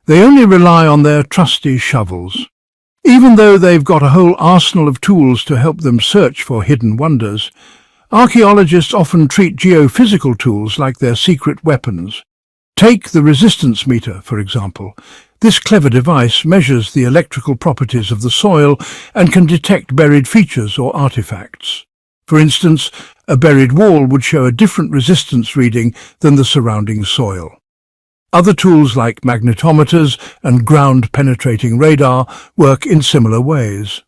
They only rely on their trusty shovels. Even though they've got a whole arsenal of tools to help them search for hidden wonders, archaeologists often treat geophysical tools like their secret weapons. Take the resistance meter, for example. This clever device measures the electrical properties of the soil and can detect buried features or artifacts. For instance, a buried wall would show a different resistance reading than the surrounding soil. Other tools like magnetometers and ground-penetrating radar work in similar ways,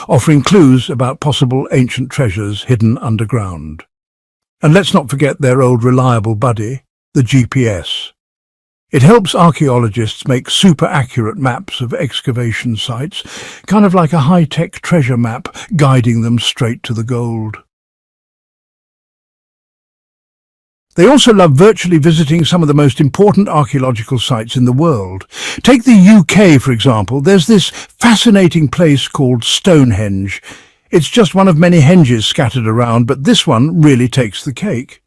offering clues about possible ancient treasures hidden underground. And let's not forget their old reliable buddy, the GPS. It helps archaeologists make super-accurate maps of excavation sites, kind of like a high-tech treasure map guiding them straight to the gold. They also love virtually visiting some of the most important archaeological sites in the world. Take the UK, for example. There's this fascinating place called Stonehenge. It's just one of many henges scattered around, but this one really takes the cake.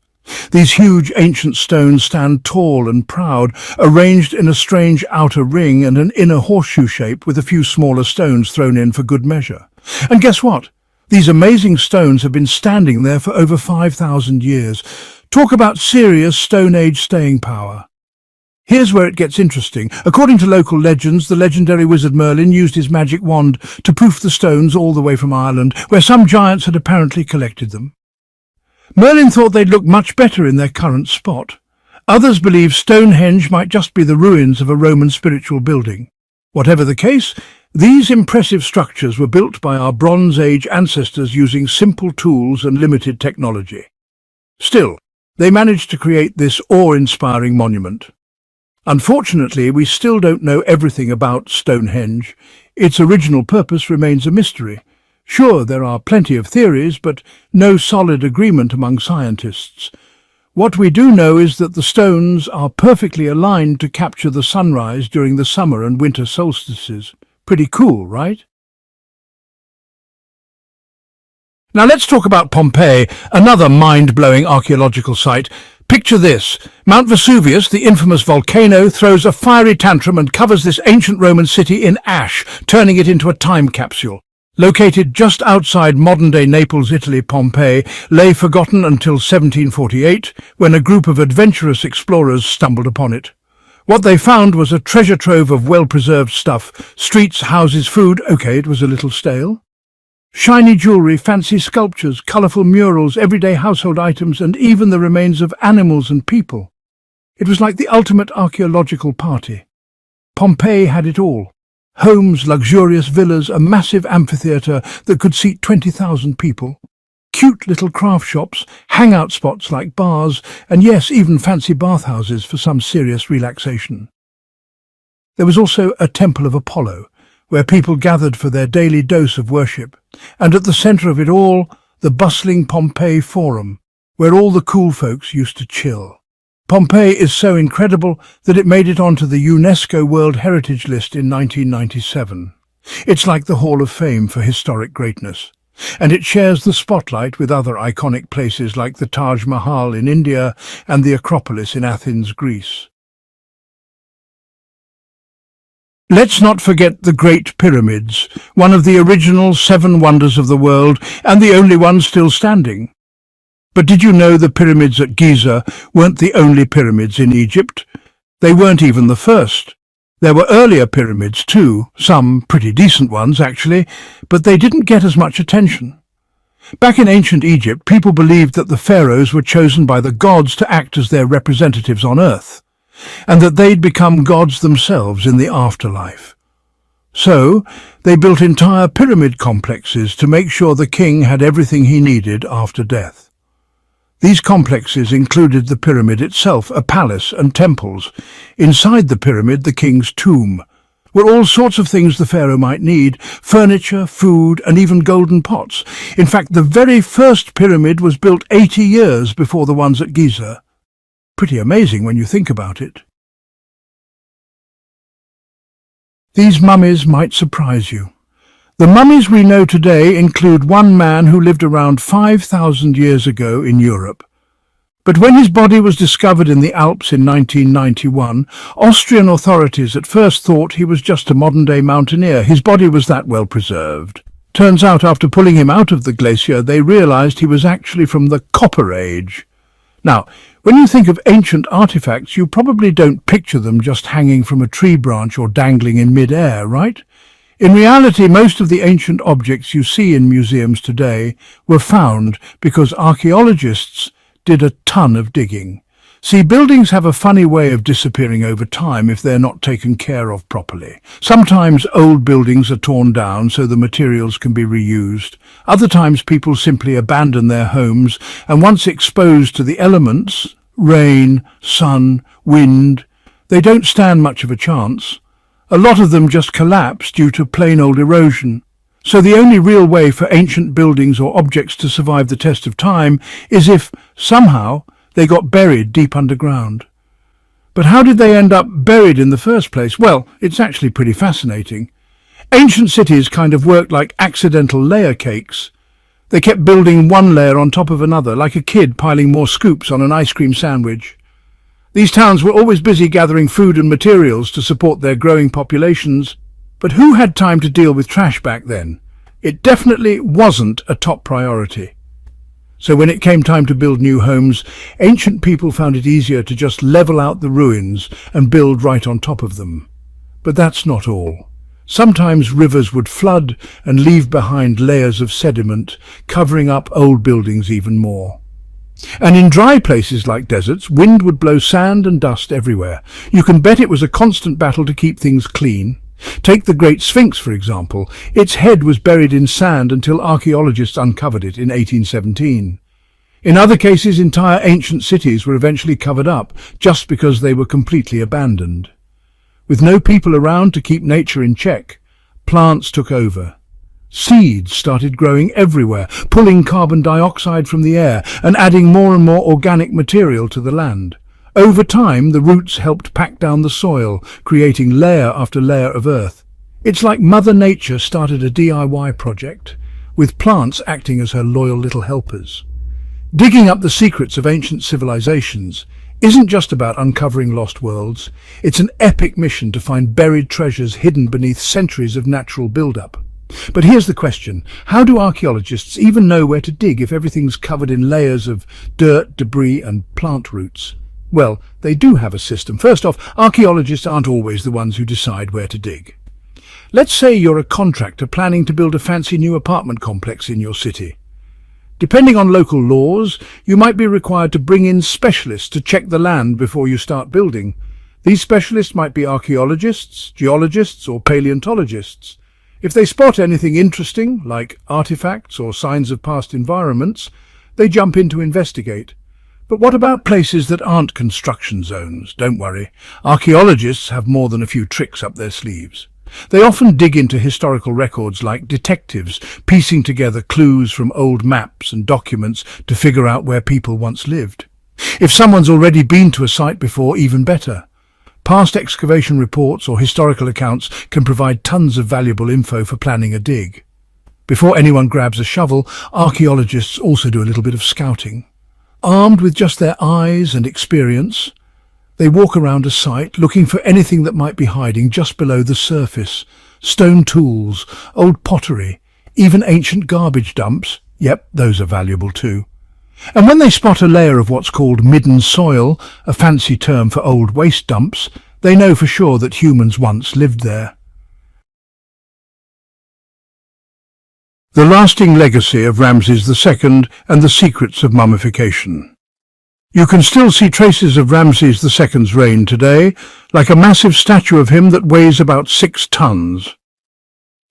These huge ancient stones stand tall and proud, arranged in a strange outer ring and an inner horseshoe shape with a few smaller stones thrown in for good measure. And guess what? These amazing stones have been standing there for over 5,000 years. Talk about serious Stone Age staying power. Here's where it gets interesting. According to local legends, the legendary wizard Merlin used his magic wand to proof the stones all the way from Ireland, where some giants had apparently collected them. Merlin thought they'd look much better in their current spot. Others believe Stonehenge might just be the ruins of a Roman spiritual building. Whatever the case, these impressive structures were built by our Bronze Age ancestors using simple tools and limited technology. Still, they managed to create this awe-inspiring monument. Unfortunately, we still don't know everything about Stonehenge. Its original purpose remains a mystery. Sure, there are plenty of theories, but no solid agreement among scientists. What we do know is that the stones are perfectly aligned to capture the sunrise during the summer and winter solstices. Pretty cool, right? Now let's talk about Pompeii, another mind-blowing archaeological site. Picture this. Mount Vesuvius, the infamous volcano, throws a fiery tantrum and covers this ancient Roman city in ash, turning it into a time capsule. Located just outside modern-day Naples, Italy, Pompeii lay forgotten until 1748, when a group of adventurous explorers stumbled upon it. What they found was a treasure trove of well-preserved stuff. Streets, houses, food. Okay, it was a little stale. Shiny jewellery, fancy sculptures, colourful murals, everyday household items, and even the remains of animals and people. It was like the ultimate archaeological party. Pompeii had it all. Homes, luxurious villas, a massive amphitheatre that could seat 20,000 people. Cute little craft shops, hangout spots like bars, and yes, even fancy bathhouses for some serious relaxation. There was also a temple of Apollo, where people gathered for their daily dose of worship, and at the centre of it all, the bustling Pompeii Forum, where all the cool folks used to chill. Pompeii is so incredible that it made it onto the UNESCO World Heritage List in 1997. It's like the Hall of Fame for historic greatness, and it shares the spotlight with other iconic places like the Taj Mahal in India and the Acropolis in Athens, Greece. Let's not forget the Great Pyramids, one of the original 7 wonders of the world and the only one still standing. But did you know the pyramids at Giza weren't the only pyramids in Egypt? They weren't even the first. There were earlier pyramids too, some pretty decent ones actually, but they didn't get as much attention. Back in ancient Egypt, people believed that the pharaohs were chosen by the gods to act as their representatives on earth, and that they'd become gods themselves in the afterlife. So, they built entire pyramid complexes to make sure the king had everything he needed after death. These complexes included the pyramid itself, a palace, and temples. Inside the pyramid, the king's tomb, were all sorts of things the pharaoh might need: furniture, food, and even golden pots. In fact, the very first pyramid was built 80 years before the ones at Giza. Pretty amazing when you think about it. These mummies might surprise you. The mummies we know today include one man who lived around 5,000 years ago in Europe. But when his body was discovered in the Alps in 1991, Austrian authorities at first thought he was just a modern-day mountaineer. His body was that well preserved. Turns out after pulling him out of the glacier, they realized he was actually from the Copper Age. Now, when you think of ancient artifacts, you probably don't picture them just hanging from a tree branch or dangling in mid-air, right? In reality, most of the ancient objects you see in museums today were found because archaeologists did a ton of digging. See, buildings have a funny way of disappearing over time if they're not taken care of properly. Sometimes old buildings are torn down so the materials can be reused. Other times people simply abandon their homes, and once exposed to the elements, rain, sun, wind, they don't stand much of a chance. A lot of them just collapse due to plain old erosion. So the only real way for ancient buildings or objects to survive the test of time is if, somehow, they got buried deep underground. But how did they end up buried in the first place? Well, it's actually pretty fascinating. Ancient cities kind of worked like accidental layer cakes. They kept building one layer on top of another, like a kid piling more scoops on an ice cream sandwich. These towns were always busy gathering food and materials to support their growing populations. But who had time to deal with trash back then? It definitely wasn't a top priority. So when it came time to build new homes, ancient people found it easier to just level out the ruins and build right on top of them. But that's not all. Sometimes rivers would flood and leave behind layers of sediment, covering up old buildings even more. And in dry places like deserts, wind would blow sand and dust everywhere. You can bet it was a constant battle to keep things clean. Take the Great Sphinx, for example. Its head was buried in sand until archaeologists uncovered it in 1817. In other cases, entire ancient cities were eventually covered up just because they were completely abandoned. With no people around to keep nature in check, plants took over. Seeds started growing everywhere, pulling carbon dioxide from the air and adding more and more organic material to the land. Over time, the roots helped pack down the soil, creating layer after layer of earth. It's like Mother Nature started a DIY project, with plants acting as her loyal little helpers. Digging up the secrets of ancient civilizations isn't just about uncovering lost worlds. It's an epic mission to find buried treasures hidden beneath centuries of natural build-up. But here's the question. How do archaeologists even know where to dig if everything's covered in layers of dirt, debris and plant roots? Well, they do have a system. First off, archaeologists aren't always the ones who decide where to dig. Let's say you're a contractor planning to build a fancy new apartment complex in your city. Depending on local laws, you might be required to bring in specialists to check the land before you start building. These specialists might be archaeologists, geologists or paleontologists. If they spot anything interesting, like artifacts or signs of past environments, they jump in to investigate. But what about places that aren't construction zones? Don't worry, archaeologists have more than a few tricks up their sleeves. They often dig into historical records like detectives, piecing together clues from old maps and documents to figure out where people once lived. If someone's already been to a site before, even better. Past excavation reports or historical accounts can provide tons of valuable info for planning a dig. Before anyone grabs a shovel, archaeologists also do a little bit of scouting. Armed with just their eyes and experience, they walk around a site looking for anything that might be hiding just below the surface. Stone tools, old pottery, even ancient garbage dumps. Yep, those are valuable too. And when they spot a layer of what's called midden soil, a fancy term for old waste dumps, they know for sure that humans once lived there. The lasting legacy of Ramses II and the secrets of mummification. You can still see traces of Ramses II's reign today, like a massive statue of him that weighs about 6 tons.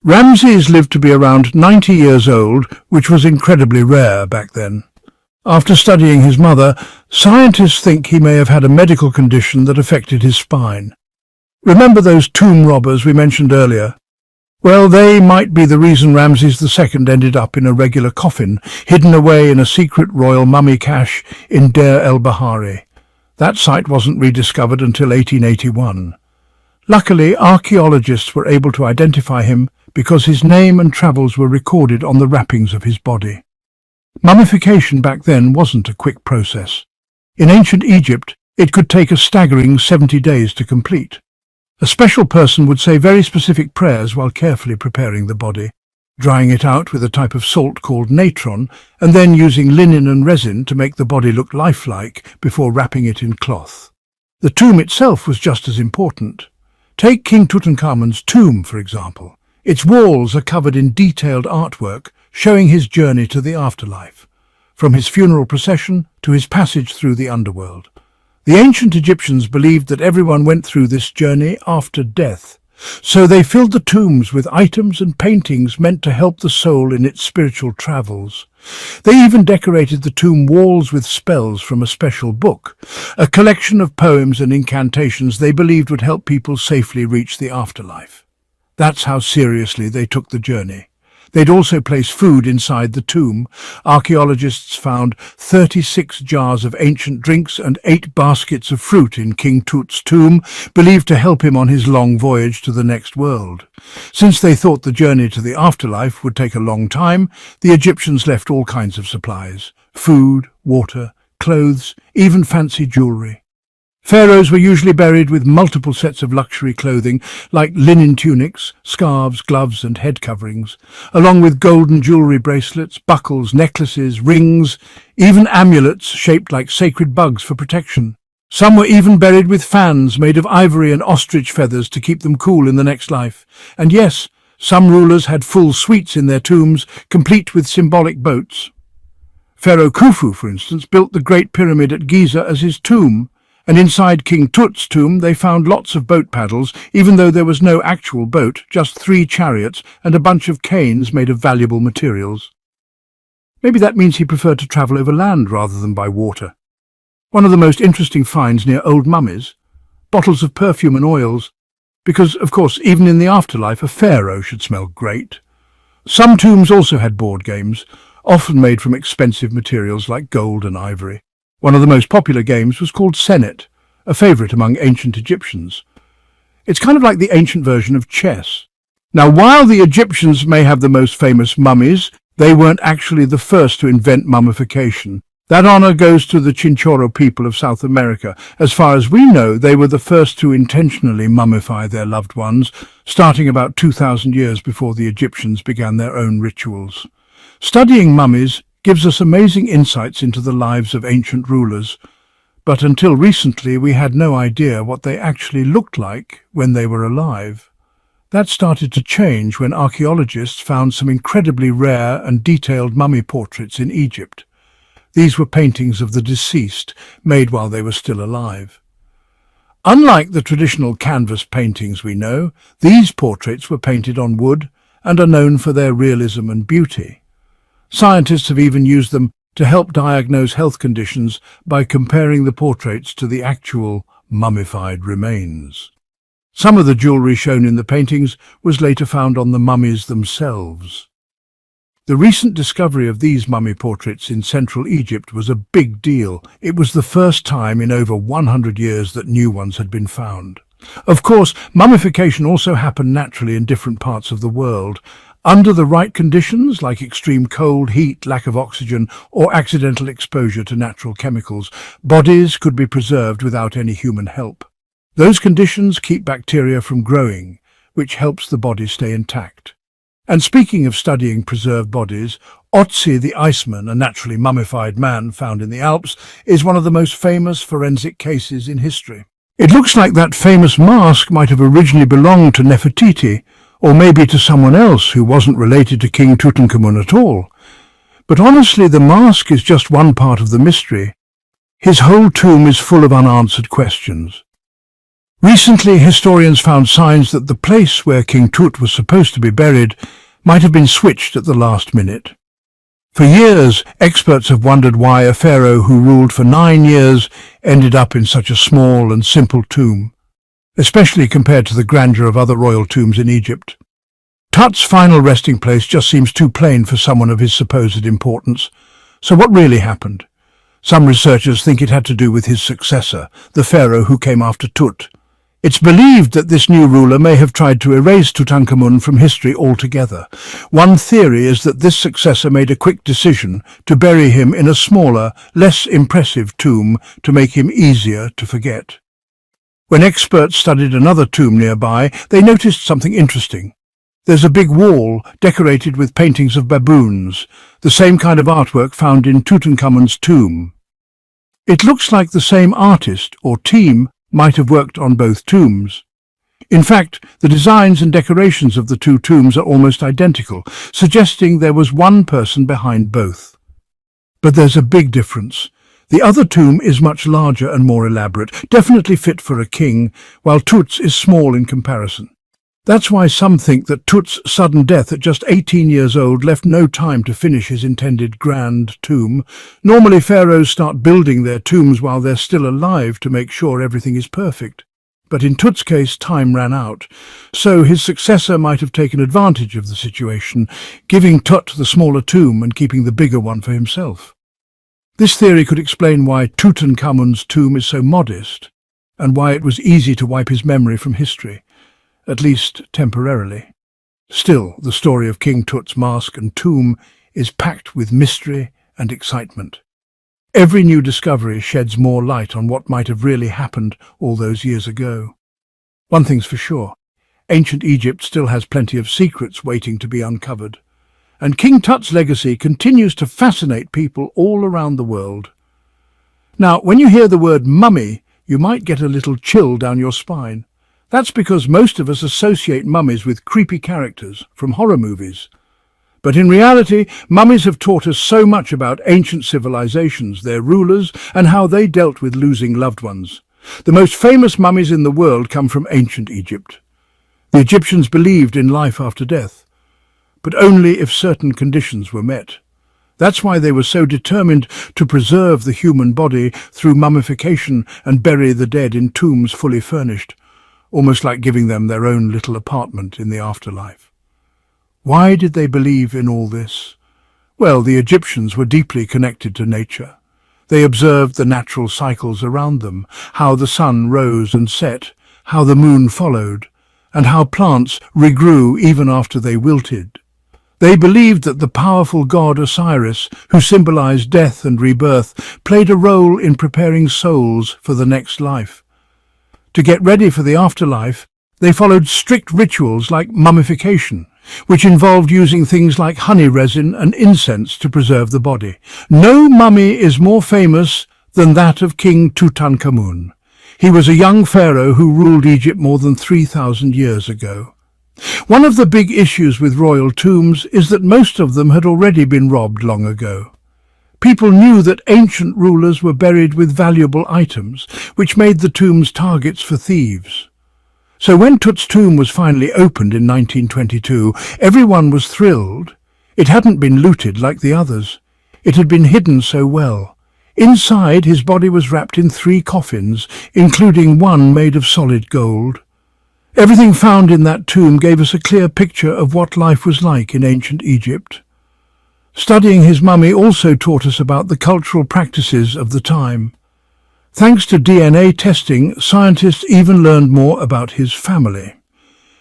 Ramses lived to be around 90 years old, which was incredibly rare back then. After studying his mother, scientists think he may have had a medical condition that affected his spine. Remember those tomb robbers we mentioned earlier? Well, they might be the reason Ramses II ended up in a regular coffin, hidden away in a secret royal mummy cache in Deir el-Bahari. That site wasn't rediscovered until 1881. Luckily, archaeologists were able to identify him because his name and travels were recorded on the wrappings of his body. Mummification back then wasn't a quick process. In ancient Egypt, it could take a staggering 70 days to complete. A special person would say very specific prayers while carefully preparing the body, drying it out with a type of salt called natron, and then using linen and resin to make the body look lifelike before wrapping it in cloth. The tomb itself was just as important. Take King Tutankhamun's tomb, for example. Its walls are covered in detailed artwork showing his journey to the afterlife, from his funeral procession to his passage through the underworld. The ancient Egyptians believed that everyone went through this journey after death, so they filled the tombs with items and paintings meant to help the soul in its spiritual travels. They even decorated the tomb walls with spells from a special book, a collection of poems and incantations they believed would help people safely reach the afterlife. That's how seriously they took the journey. They'd also place food inside the tomb. Archaeologists found 36 jars of ancient drinks and 8 baskets of fruit in King Tut's tomb, believed to help him on his long voyage to the next world. Since they thought the journey to the afterlife would take a long time, the Egyptians left all kinds of supplies: food, water, clothes, even fancy jewelry. Pharaohs were usually buried with multiple sets of luxury clothing, like linen tunics, scarves, gloves and head coverings, along with golden jewelry bracelets, buckles, necklaces, rings, even amulets shaped like sacred bugs for protection. Some were even buried with fans made of ivory and ostrich feathers to keep them cool in the next life. And yes, some rulers had full suites in their tombs, complete with symbolic boats. Pharaoh Khufu, for instance, built the Great Pyramid at Giza as his tomb, and inside King Tut's tomb they found lots of boat paddles, even though there was no actual boat, just 3 chariots and a bunch of canes made of valuable materials. Maybe that means he preferred to travel over land rather than by water. One of the most interesting finds near old mummies, bottles of perfume and oils, because, of course, even in the afterlife a pharaoh should smell great. Some tombs also had board games, often made from expensive materials like gold and ivory. One of the most popular games was called Senet, a favourite among ancient Egyptians. It's kind of like the ancient version of chess. Now, while the Egyptians may have the most famous mummies, they weren't actually the first to invent mummification. That honour goes to the Chinchorro people of South America. As far as we know, they were the first to intentionally mummify their loved ones, starting about 2,000 years before the Egyptians began their own rituals. Studying mummies gives us amazing insights into the lives of ancient rulers, but until recently we had no idea what they actually looked like when they were alive. That started to change when archaeologists found some incredibly rare and detailed mummy portraits in Egypt. These were paintings of the deceased, made while they were still alive. Unlike the traditional canvas paintings we know, these portraits were painted on wood and are known for their realism and beauty. Scientists have even used them to help diagnose health conditions by comparing the portraits to the actual mummified remains. Some of the jewellery shown in the paintings was later found on the mummies themselves. The recent discovery of these mummy portraits in central Egypt was a big deal. It was the first time in over 100 years that new ones had been found. Of course, mummification also happened naturally in different parts of the world. Under the right conditions, like extreme cold, heat, lack of oxygen, or accidental exposure to natural chemicals, bodies could be preserved without any human help. Those conditions keep bacteria from growing, which helps the body stay intact. And speaking of studying preserved bodies, Otzi the Iceman, a naturally mummified man found in the Alps, is one of the most famous forensic cases in history. It looks like that famous mask might have originally belonged to Nefertiti, or maybe to someone else who wasn't related to King Tutankhamun at all. But honestly, the mask is just one part of the mystery. His whole tomb is full of unanswered questions. Recently, historians found signs that the place where King Tut was supposed to be buried might have been switched at the last minute. For years, experts have wondered why a pharaoh who ruled for 9 years ended up in such a small and simple tomb, especially compared to the grandeur of other royal tombs in Egypt. Tut's final resting place just seems too plain for someone of his supposed importance. So what really happened? Some researchers think it had to do with his successor, the pharaoh who came after Tut. It's believed that this new ruler may have tried to erase Tutankhamun from history altogether. One theory is that this successor made a quick decision to bury him in a smaller, less impressive tomb to make him easier to forget. When experts studied another tomb nearby, they noticed something interesting. There's a big wall decorated with paintings of baboons, the same kind of artwork found in Tutankhamun's tomb. It looks like the same artist or team might have worked on both tombs. In fact, the designs and decorations of the two tombs are almost identical, suggesting there was one person behind both. But there's a big difference. The other tomb is much larger and more elaborate, definitely fit for a king, while Tut's is small in comparison. That's why some think that Tut's sudden death at just 18 years old left no time to finish his intended grand tomb. Normally pharaohs start building their tombs while they're still alive to make sure everything is perfect. But in Tut's case, time ran out, so his successor might have taken advantage of the situation, giving Tut the smaller tomb and keeping the bigger one for himself. This theory could explain why Tutankhamun's tomb is so modest, and why it was easy to wipe his memory from history, at least temporarily. Still, the story of King Tut's mask and tomb is packed with mystery and excitement. Every new discovery sheds more light on what might have really happened all those years ago. One thing's for sure, ancient Egypt still has plenty of secrets waiting to be uncovered, and King Tut's legacy continues to fascinate people all around the world. Now, when you hear the word mummy, you might get a little chill down your spine. That's because most of us associate mummies with creepy characters from horror movies. But in reality, mummies have taught us so much about ancient civilizations, their rulers, and how they dealt with losing loved ones. The most famous mummies in the world come from ancient Egypt. The Egyptians believed in life after death, but only if certain conditions were met. That's why they were so determined to preserve the human body through mummification and bury the dead in tombs fully furnished, almost like giving them their own little apartment in the afterlife. Why did they believe in all this? Well, the Egyptians were deeply connected to nature. They observed the natural cycles around them, how the sun rose and set, how the moon followed, and how plants regrew even after they wilted. They believed that the powerful god Osiris, who symbolized death and rebirth, played a role in preparing souls for the next life. To get ready for the afterlife, they followed strict rituals like mummification, which involved using things like honey resin and incense to preserve the body. No mummy is more famous than that of King Tutankhamun. He was a young pharaoh who ruled Egypt more than 3,000 years ago. One of the big issues with royal tombs is that most of them had already been robbed long ago. People knew that ancient rulers were buried with valuable items, which made the tombs targets for thieves. So when Tut's tomb was finally opened in 1922, everyone was thrilled. It hadn't been looted like the others. It had been hidden so well. Inside, his body was wrapped in 3 coffins, including one made of solid gold. Everything found in that tomb gave us a clear picture of what life was like in ancient Egypt. Studying his mummy also taught us about the cultural practices of the time. Thanks to DNA testing, scientists even learned more about his family.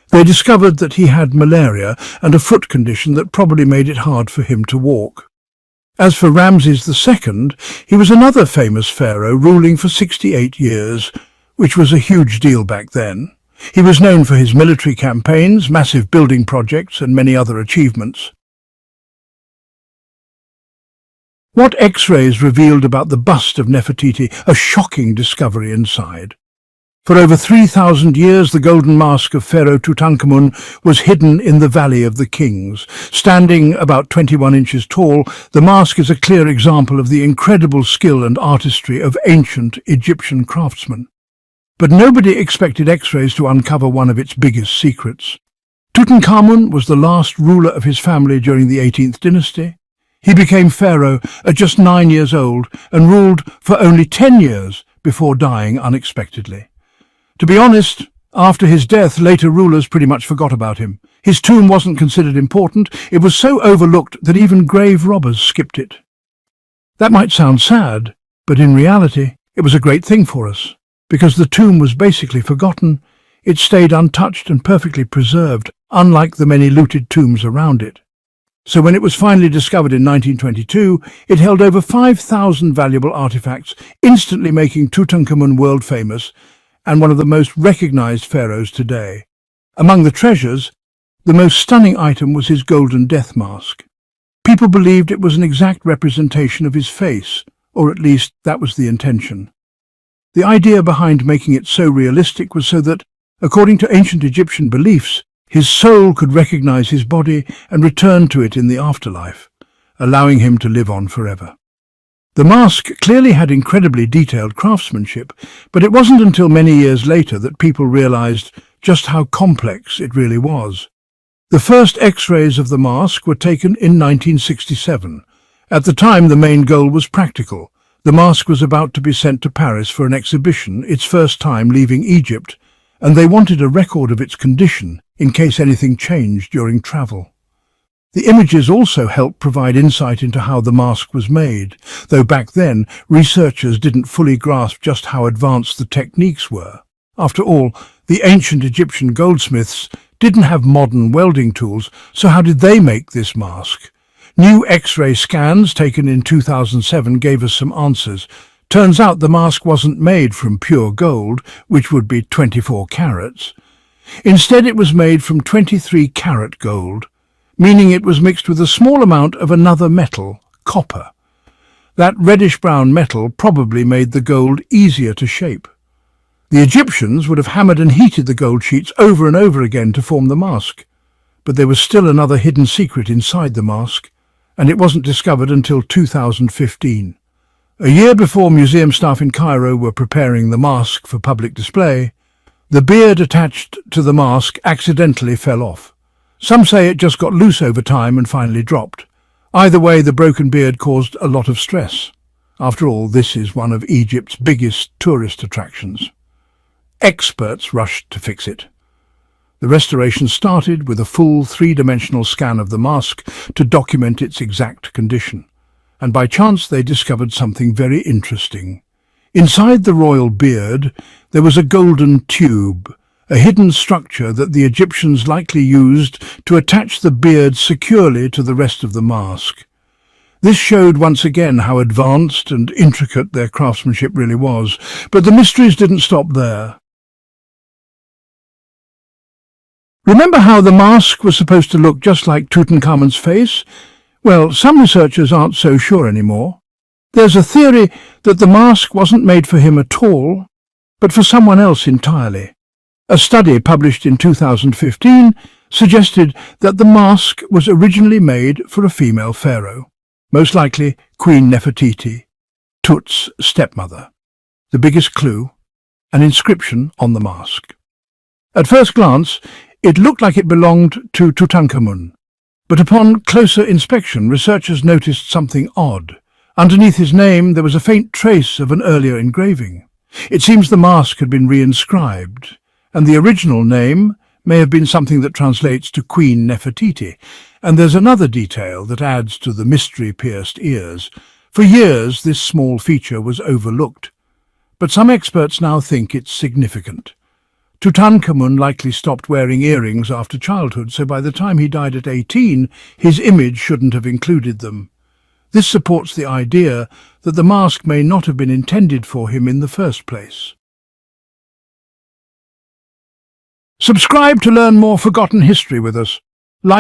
They discovered that he had malaria and a foot condition that probably made it hard for him to walk. As for Ramses II, he was another famous pharaoh ruling for 68 years, which was a huge deal back then. He was known for his military campaigns, massive building projects, and many other achievements. What X-rays revealed about the bust of Nefertiti, a shocking discovery inside. For over 3,000 years, the golden mask of Pharaoh Tutankhamun was hidden in the Valley of the Kings. Standing about 21 inches tall, the mask is a clear example of the incredible skill and artistry of ancient Egyptian craftsmen. But nobody expected X-rays to uncover one of its biggest secrets. Tutankhamun was the last ruler of his family during the 18th dynasty. He became pharaoh at just 9 years old and ruled for only 10 years before dying unexpectedly. To be honest, after his death, later rulers pretty much forgot about him. His tomb wasn't considered important. It was so overlooked that even grave robbers skipped it. That might sound sad, but in reality, it was a great thing for us. Because the tomb was basically forgotten, it stayed untouched and perfectly preserved, unlike the many looted tombs around it. So when it was finally discovered in 1922, it held over 5,000 valuable artifacts, instantly making Tutankhamun world famous and one of the most recognized pharaohs today. Among the treasures, the most stunning item was his golden death mask. People believed it was an exact representation of his face, or at least that was the intention. The idea behind making it so realistic was so that, according to ancient Egyptian beliefs, his soul could recognize his body and return to it in the afterlife, allowing him to live on forever. The mask clearly had incredibly detailed craftsmanship, but it wasn't until many years later that people realized just how complex it really was. The first X-rays of the mask were taken in 1967. At the time, the main goal was practical. The mask was about to be sent to Paris for an exhibition, its first time leaving Egypt, and they wanted a record of its condition in case anything changed during travel. The images also helped provide insight into how the mask was made, though back then researchers didn't fully grasp just how advanced the techniques were. After all, the ancient Egyptian goldsmiths didn't have modern welding tools, so how did they make this mask? New X-ray scans taken in 2007 gave us some answers. Turns out the mask wasn't made from pure gold, which would be 24 carats. Instead, it was made from 23-carat gold, meaning it was mixed with a small amount of another metal, copper. That reddish-brown metal probably made the gold easier to shape. The Egyptians would have hammered and heated the gold sheets over and over again to form the mask. But there was still another hidden secret inside the mask, and it wasn't discovered until 2015. A year before museum staff in Cairo were preparing the mask for public display, the beard attached to the mask accidentally fell off. Some say it just got loose over time and finally dropped. Either way, the broken beard caused a lot of stress. After all, this is one of Egypt's biggest tourist attractions. Experts rushed to fix it. The restoration started with a full three-dimensional scan of the mask to document its exact condition. And by chance they discovered something very interesting. Inside the royal beard, there was a golden tube, a hidden structure that the Egyptians likely used to attach the beard securely to the rest of the mask. This showed once again how advanced and intricate their craftsmanship really was, but the mysteries didn't stop there. Remember how the mask was supposed to look just like Tutankhamun's face? Well, some researchers aren't so sure anymore. There's a theory that the mask wasn't made for him at all, but for someone else entirely. A study published in 2015 suggested that the mask was originally made for a female pharaoh, most likely Queen Nefertiti, Tut's stepmother. The biggest clue, an inscription on the mask. At first glance, it looked like it belonged to Tutankhamun. But upon closer inspection, researchers noticed something odd. Underneath his name, there was a faint trace of an earlier engraving. It seems the mask had been reinscribed, and the original name may have been something that translates to Queen Nefertiti. And there's another detail that adds to the mystery-pierced ears. For years, this small feature was overlooked, but some experts now think it's significant. Tutankhamun likely stopped wearing earrings after childhood, so by the time he died at 18, his image shouldn't have included them. This supports the idea that the mask may not have been intended for him in the first place. Subscribe to learn more forgotten history with us. Like,